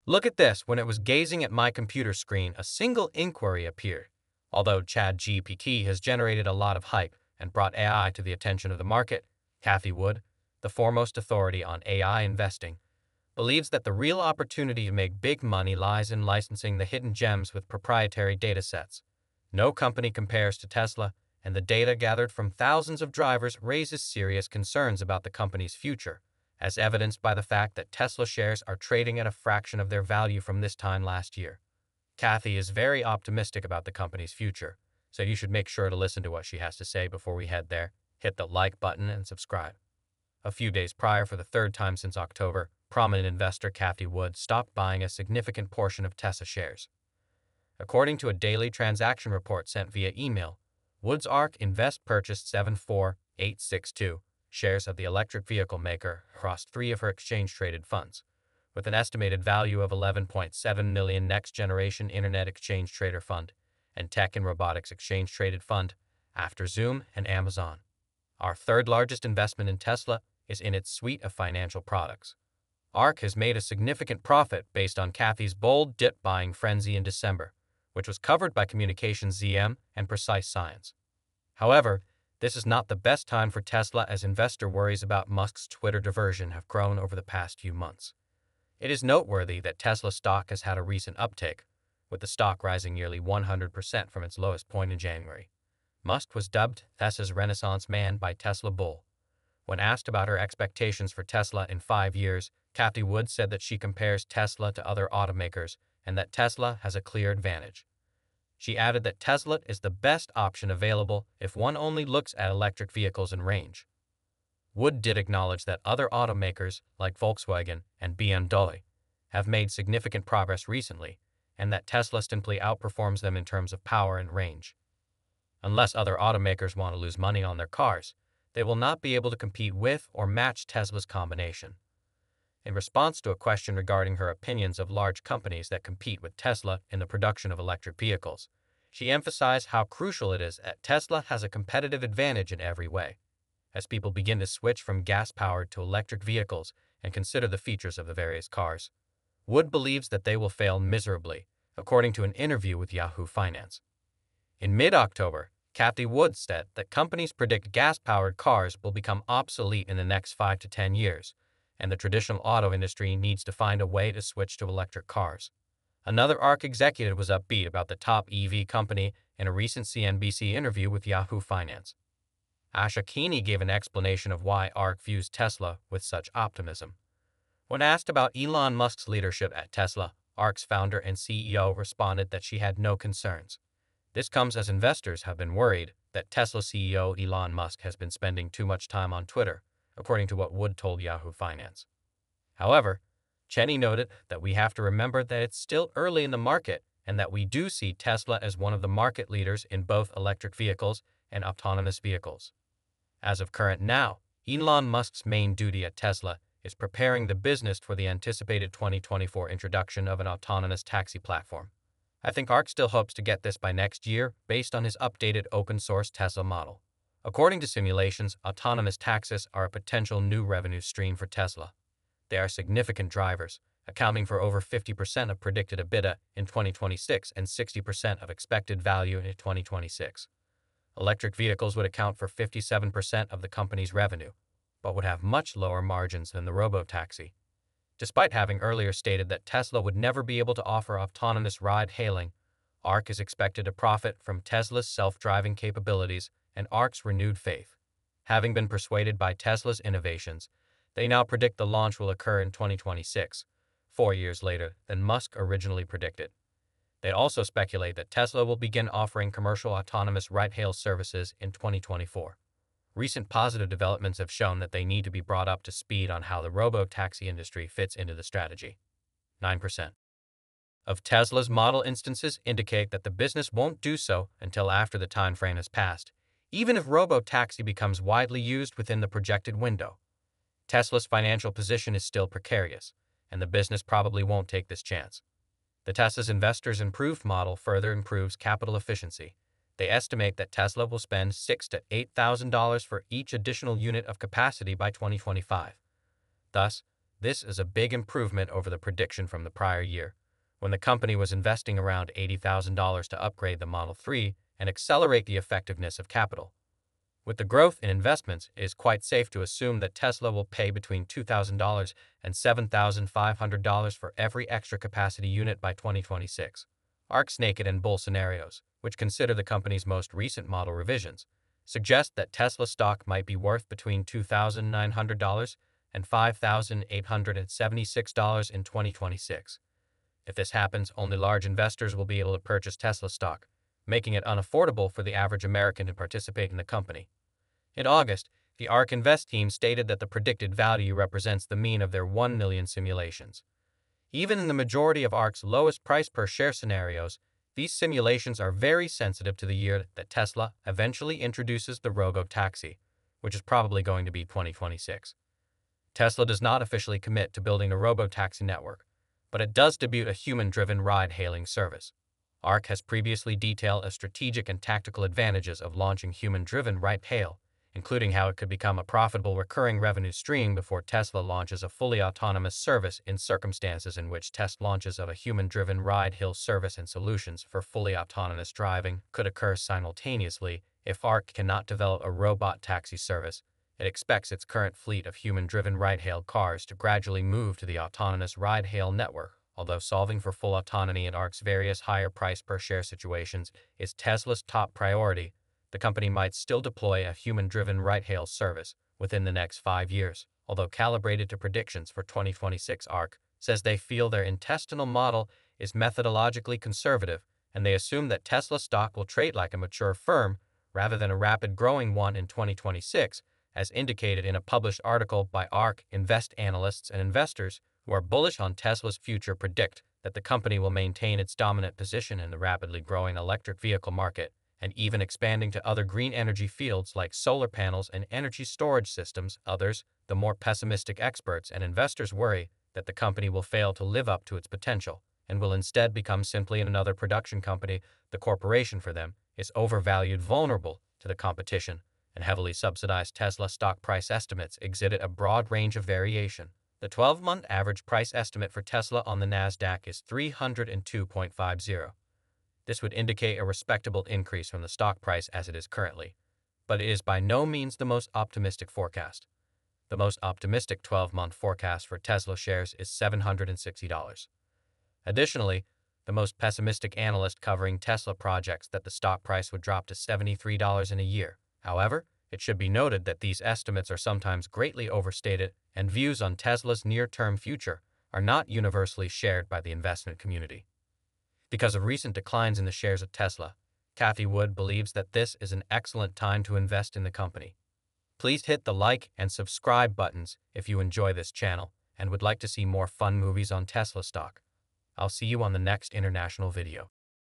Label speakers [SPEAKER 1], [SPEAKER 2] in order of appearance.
[SPEAKER 1] Look at this. When it was gazing at my computer screen, a single inquiry appeared. Although ChatGPT has generated a lot of hype and brought AI to the attention of the market, Cathie Wood, the foremost authority on AI investing, believes that the real opportunity to make big money lies in licensing the hidden gems with proprietary datasets. No company compares to Tesla, and the data gathered from thousands of drivers raises serious concerns about the company's future, as evidenced by the fact that Tesla shares are trading at a fraction of their value from this time last year. Cathie is very optimistic about the company's future, so you should make sure to listen to what she has to say before we head there. Hit the like button and subscribe. A few days prior, for the third time since October, prominent investor Cathie Wood stopped buying a significant portion of Tesla shares. According to a daily transaction report sent via email, Wood's ARK Invest purchased 74862 shares of the electric vehicle maker across 3 of her exchange-traded funds, with an estimated value of $11.7 million. Next Generation Internet Exchange Trader Fund and Tech and Robotics Exchange Traded Fund, after Zoom and Amazon. Our third largest investment in Tesla is in its suite of financial products. ARK has made a significant profit based on Cathie's bold dip-buying frenzy in December, which was covered by Communications ZM and Precise Science. However, this is not the best time for Tesla, as investor worries about Musk's Twitter diversion have grown over the past few months. It is noteworthy that Tesla stock has had a recent uptick, with the stock rising nearly 100% from its lowest point in January. Musk was dubbed Tesla's Renaissance Man by Tesla Bull. When asked about her expectations for Tesla in 5 years, Cathie Wood said that she compares Tesla to other automakers and that Tesla has a clear advantage. She added that Tesla is the best option available if one only looks at electric vehicles and range. Wood did acknowledge that other automakers like Volkswagen and BMW have made significant progress recently, and that Tesla simply outperforms them in terms of power and range. Unless other automakers want to lose money on their cars, they will not be able to compete with or match Tesla's combination. In response to a question regarding her opinions of large companies that compete with Tesla in the production of electric vehicles, she emphasized how crucial it is that Tesla has a competitive advantage in every way, as people begin to switch from gas-powered to electric vehicles and consider the features of the various cars. Wood believes that they will fail miserably, according to an interview with Yahoo Finance. In mid-October, Cathie Wood said that companies predict gas-powered cars will become obsolete in the next 5 to 10 years, and the traditional auto industry needs to find a way to switch to electric cars. Another ARK executive was upbeat about the top EV company in a recent CNBC interview with Yahoo Finance. Asha Keeney gave an explanation of why ARK views Tesla with such optimism. When asked about Elon Musk's leadership at Tesla, ARK's founder and CEO responded that she had no concerns. This comes as investors have been worried that Tesla CEO Elon Musk has been spending too much time on Twitter, according to what Wood told Yahoo Finance. However, Cheney noted that we have to remember that it's still early in the market and that we do see Tesla as one of the market leaders in both electric vehicles and autonomous vehicles. As of current now, Elon Musk's main duty at Tesla is preparing the business for the anticipated 2024 introduction of an autonomous taxi platform. I think ARK still hopes to get this by next year based on his updated open-source Tesla model. According to simulations, autonomous taxis are a potential new revenue stream for Tesla. They are significant drivers, accounting for over 50% of predicted EBITDA in 2026 and 60% of expected value in 2026. Electric vehicles would account for 57% of the company's revenue, but would have much lower margins than the robotaxi. Despite having earlier stated that Tesla would never be able to offer autonomous ride-hailing, ARK is expected to profit from Tesla's self-driving capabilities and ARK's renewed faith. Having been persuaded by Tesla's innovations, they now predict the launch will occur in 2026, 4 years later than Musk originally predicted. They also speculate that Tesla will begin offering commercial autonomous ride-hail services in 2024. Recent positive developments have shown that they need to be brought up to speed on how the robo-taxi industry fits into the strategy. 9% of Tesla's model instances indicate that the business won't do so until after the time frame has passed, even if robo-taxi becomes widely used within the projected window. Tesla's financial position is still precarious, and the business probably won't take this chance. The Tesla's investors' improved model further improves capital efficiency. They estimate that Tesla will spend $6,000 to $8,000 for each additional unit of capacity by 2025. Thus, This is a big improvement over the prediction from the prior year, when the company was investing around $80,000 to upgrade the Model 3 and accelerate the effectiveness of capital. With the growth in investments, it is quite safe to assume that Tesla will pay between $2,000 and $7,500 for every extra capacity unit by 2026. ARK's naked and bull scenarios, which consider the company's most recent model revisions, suggest that Tesla stock might be worth between $2,900 and $5,876 in 2026. If this happens, only large investors will be able to purchase Tesla stock, making it unaffordable for the average American to participate in the company. In August, the ARK Invest team stated that the predicted value represents the mean of their 1 million simulations. Even in the majority of ARK's lowest price per share scenarios, these simulations are very sensitive to the year that Tesla eventually introduces the robo-taxi, which is probably going to be 2026. Tesla does not officially commit to building a robo-taxi network, but it does debut a human-driven ride-hailing service. ARK has previously detailed the strategic and tactical advantages of launching human-driven ride-hail, including how it could become a profitable recurring revenue stream before Tesla launches a fully autonomous service in circumstances in which test launches of a human-driven ride-hail service and solutions for fully autonomous driving could occur simultaneously. If ARK cannot develop a robot taxi service, it expects its current fleet of human-driven ride-hail cars to gradually move to the autonomous ride-hail network. Although solving for full autonomy in ARK's various higher price per share situations is Tesla's top priority, the company might still deploy a human-driven ride-hail service within the next 5 years. Although calibrated to predictions for 2026, ARK says they feel their intestinal model is methodologically conservative, and they assume that Tesla stock will trade like a mature firm rather than a rapid-growing one in 2026, as indicated in a published article by ARK Invest analysts and investors who are bullish on Tesla's future predict that the company will maintain its dominant position in the rapidly growing electric vehicle market and even expanding to other green energy fields like solar panels and energy storage systems. Others, the more pessimistic experts and investors, worry that the company will fail to live up to its potential and will instead become simply another production company. The corporation for them is overvalued, vulnerable to the competition, and heavily subsidized. Tesla stock price estimates exhibit a broad range of variation. The 12-month average price estimate for Tesla on the Nasdaq is 302.50. This would indicate a respectable increase from the stock price as it is currently, but it is by no means the most optimistic forecast. The most optimistic 12-month forecast for Tesla shares is $760. Additionally, the most pessimistic analyst covering Tesla projects that the stock price would drop to $73 in a year. However, it should be noted that these estimates are sometimes greatly overstated, and views on Tesla's near-term future are not universally shared by the investment community. Because of recent declines in the shares of Tesla, Cathie Wood believes that this is an excellent time to invest in the company. Please hit the like and subscribe buttons if you enjoy this channel and would like to see more fun movies on Tesla stock. I'll see you on the next international video.